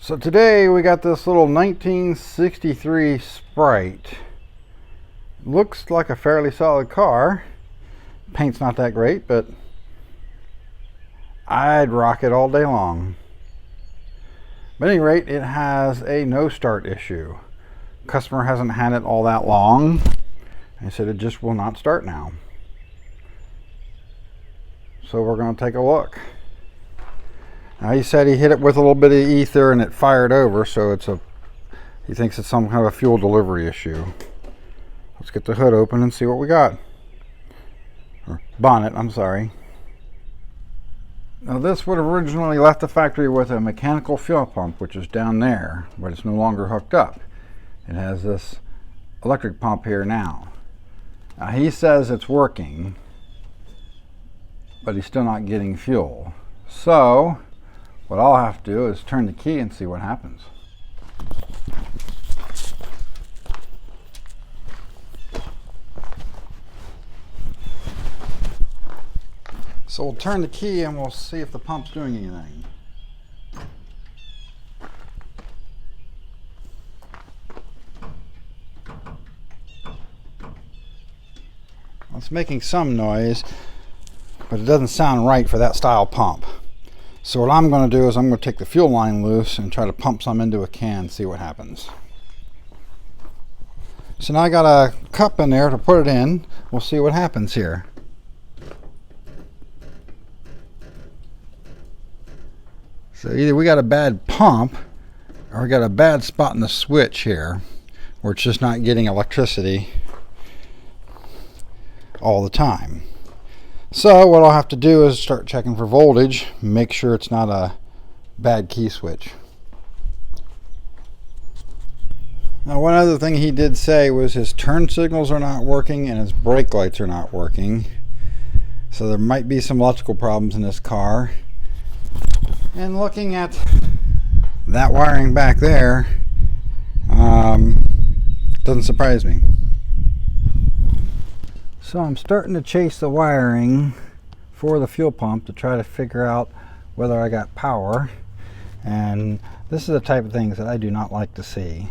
So today we got this little 1963 Sprite. Looks like a fairly solid car. Paint's not that great, but I'd rock it all day long. But at any rate, it has a no start issue. Customer hasn't had it all that long. I said it just will not start now. So we're going to take a look. Now he said he hit it with a little bit of ether and it fired over, so he thinks it's some kind of a fuel delivery issue. Let's get the hood open and see what we got. Or bonnet, I'm sorry. Now this would have originally left the factory with a mechanical fuel pump, which is down there, but it's no longer hooked up. It has this electric pump here now. Now he says it's working, but he's still not getting fuel. So what I'll have to do is turn the key and see what happens. So we'll turn the key and we'll see if the pump's doing anything. Well, it's making some noise, but it doesn't sound right for that style pump. So what I'm going to do is I'm going to take the fuel line loose and try to pump some into a can and see what happens. So now I got a cup in there to put it in. We'll see what happens here. So either we got a bad pump or we got a bad spot in the switch here where it's just not getting electricity all the time. So what I'll have to do is start checking for voltage, make sure it's not a bad key switch. Now one other thing he did say was his turn signals are not working and his brake lights are not working. So there might be some electrical problems in this car. And looking at that wiring back there, doesn't surprise me. So I'm starting to chase the wiring for the fuel pump to try to figure out whether I got power. And this is the type of things that I do not like to see.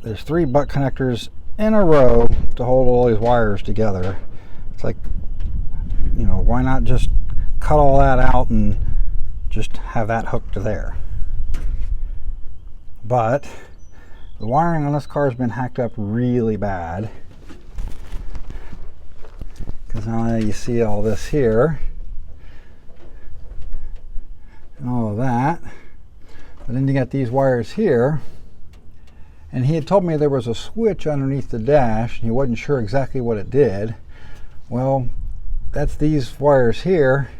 There's 3 butt connectors in a row to hold all these wires together. It's like, you know, why not just cut all that out and just have that hooked to there? But the wiring on this car has been hacked up really bad. Because now you see all this here and all of that, but then you got these wires here, and he had told me there was a switch underneath the dash and he wasn't sure exactly what it did. Well, that's these wires here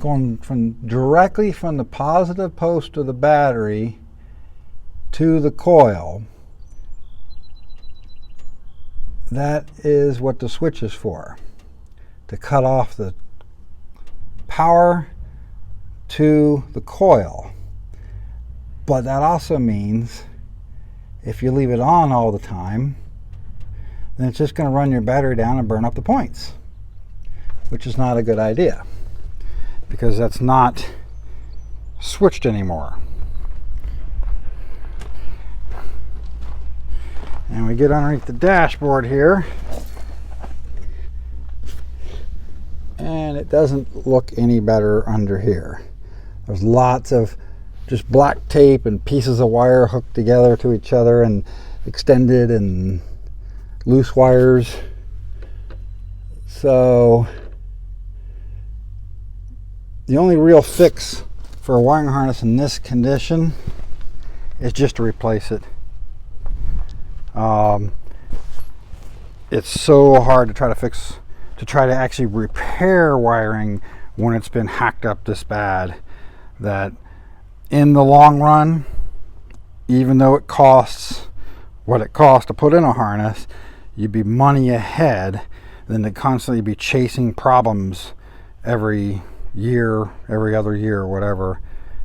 going directly from the positive post of the battery to the coil. That is what the switch is for, to cut off the power to the coil. But that also means if you leave it on all the time, then it's just going to run your battery down and burn up the points, which is not a good idea because that's not switched anymore. And we get underneath the dashboard here, and it doesn't look any better under here. There's lots of just black tape and pieces of wire hooked together to each other and extended and loose wires. So the only real fix for a wiring harness in this condition is just to replace it. It's so hard to try to actually repair wiring when it's been hacked up this bad, that in the long run, even though it costs what it costs to put in a harness, you'd be money ahead than to constantly be chasing problems every year, every other year, or whatever.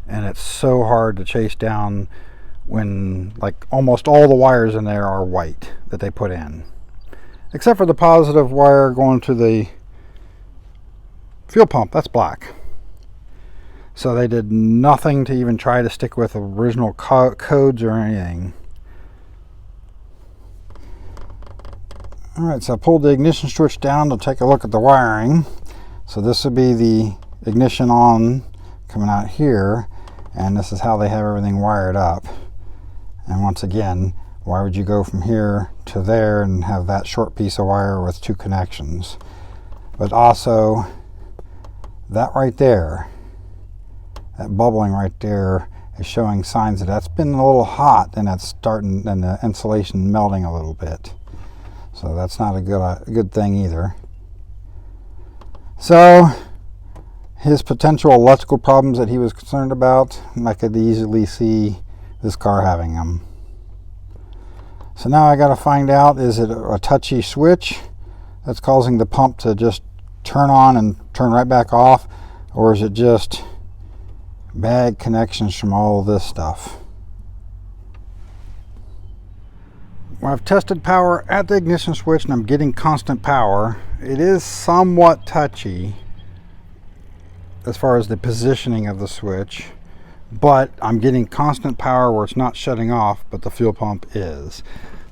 And it's so hard to chase down when like almost all the wires in there are white that they put in, except for the positive wire going to the fuel pump. That's black. So they did nothing to even try to stick with original codes or anything. Alright, so I pulled the ignition switch down to take a look at the wiring. So this would be the ignition on coming out here, and this is how they have everything wired up. And once again, why would you go from here to there and have that short piece of wire with two connections? But also, that right there, that bubbling right there is showing signs that that's been a little hot, and that's starting, and the insulation melting a little bit. So that's not a good thing either. So his potential electrical problems that he was concerned about, I could easily see this car having them. So now I got to find out, is it a touchy switch that's causing the pump to just turn on and turn right back off, or is it just bad connections from all of this stuff? Well, I've tested power at the ignition switch and I'm getting constant power. It is somewhat touchy as far as the positioning of the switch, but I'm getting constant power where it's not shutting off, but the fuel pump is.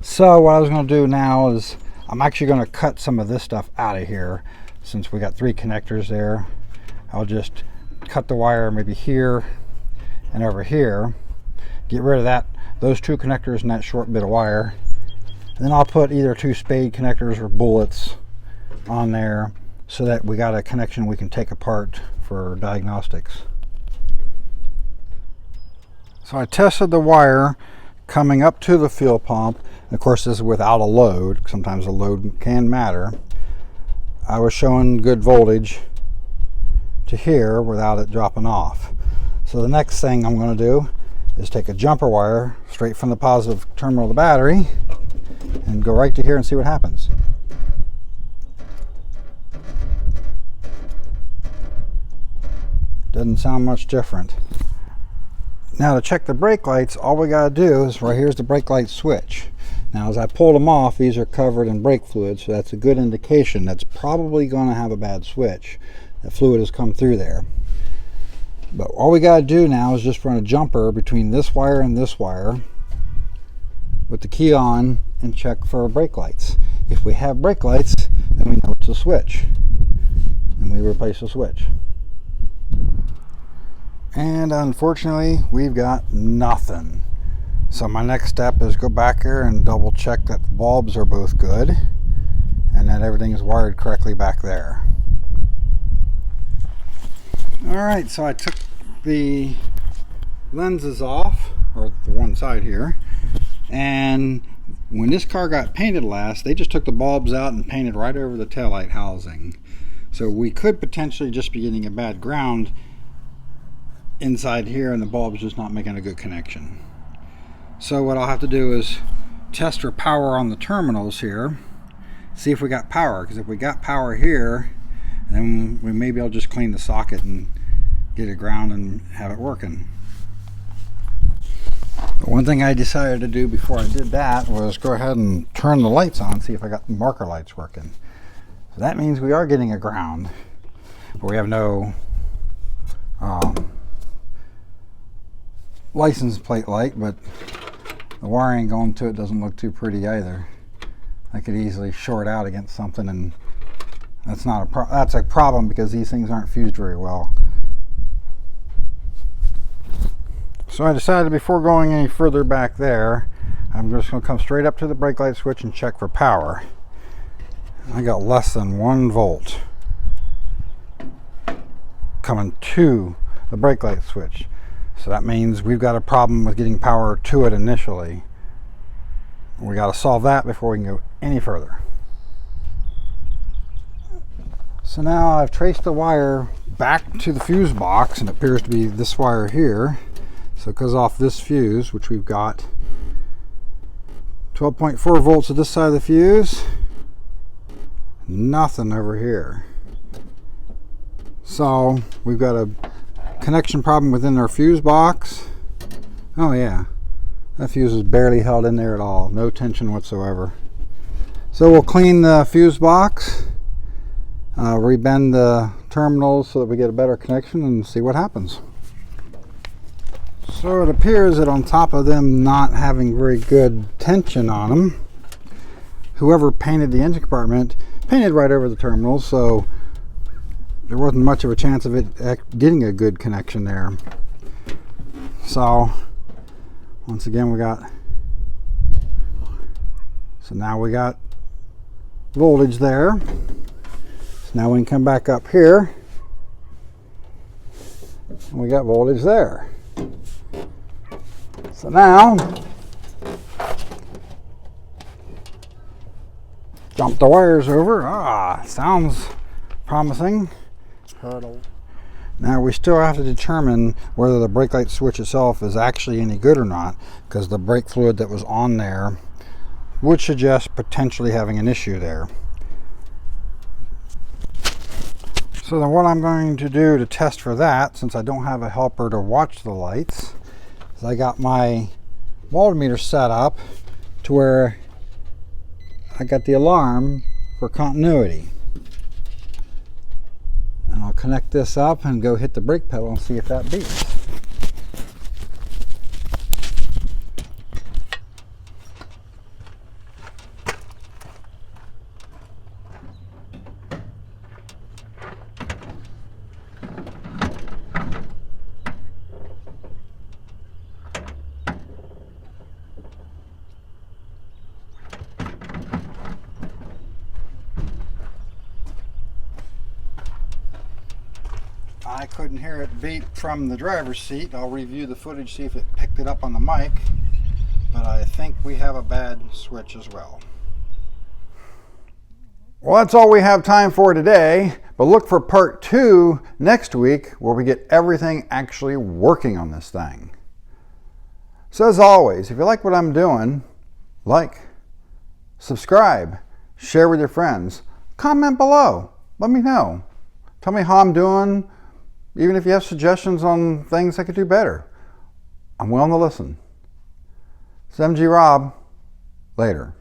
So what I was going to do now is I'm actually going to cut some of this stuff out of here. Since we got 3 connectors there, I'll just cut the wire maybe here and over here, get rid of those 2 connectors and that short bit of wire. And then I'll put either 2 spade connectors or bullets on there so that we got a connection we can take apart for diagnostics. So I tested the wire coming up to the fuel pump. And of course, this is without a load. Sometimes a load can matter. I was showing good voltage to here without it dropping off. So the next thing I'm going to do is take a jumper wire straight from the positive terminal of the battery and go right to here and see what happens. Doesn't sound much different. Now to check the brake lights, all we got to do is right here's the brake light switch. Now as I pulled them off, these are covered in brake fluid, so that's a good indication that's probably going to have a bad switch. The fluid has come through there. But all we got to do now is just run a jumper between this wire and this wire with the key on and check for brake lights. If we have brake lights, then we know it's a switch, and we replace the switch. And unfortunately, we've got nothing. So my next step is go back here and double check that the bulbs are both good and that everything is wired correctly back there. Alright, so I took the lenses off, or the one side here, and when this car got painted last, they just took the bulbs out and painted right over the taillight housing. So we could potentially just be getting a bad ground inside here and the bulb's just not making a good connection. So what I'll have to do is test for power on the terminals here, see if we got power, because if we got power here, then we maybe I'll just clean the socket and get it ground and have it working. But one thing I decided to do before I did that was go ahead and turn the lights on, see if I got the marker lights working. So that means we are getting a ground, but we have no license plate light, but the wiring going to it doesn't look too pretty either. I could easily short out against something, and that's not that's a problem because these things aren't fused very well. So I decided before going any further back there, I'm just going to come straight up to the brake light switch and check for power. I got less than 1 volt coming to the brake light switch. So that means we've got a problem with getting power to it initially. We got to solve that before we can go any further. So now I've traced the wire back to the fuse box, and it appears to be this wire here. So it goes off this fuse, which we've got 12.4 volts at this side of the fuse, nothing over here. So we've got a connection problem within our fuse box. Oh yeah, that fuse is barely held in there at all, no tension whatsoever. So we'll clean the fuse box, rebend the terminals so that we get a better connection and see what happens. So it appears that on top of them not having very good tension on them, whoever painted the engine compartment painted right over the terminals, so there wasn't much of a chance of it getting a good connection there. So once again so now we got voltage there. So now we can come back up here and we got voltage there. So now jump the wires over. Sounds promising. Hurdle. Now we still have to determine whether the brake light switch itself is actually any good or not, because the brake fluid that was on there would suggest potentially having an issue there. So then what I'm going to do to test for that, since I don't have a helper to watch the lights, is I got my multimeter set up to where I got the alarm for continuity. And I'll connect this up and go hit the brake pedal and see if that beeps. I couldn't hear it beep from the driver's seat. I'll review the footage, see if it picked it up on the mic, but I think we have a bad switch as well. Well, that's all we have time for today, but look for part 2 next week where we get everything actually working on this thing. So as always, if you like what I'm doing, like, subscribe, share with your friends, comment below, let me know. Tell me how I'm doing. Even if you have suggestions on things I could do better, I'm willing to listen. It's MG Rob. Later.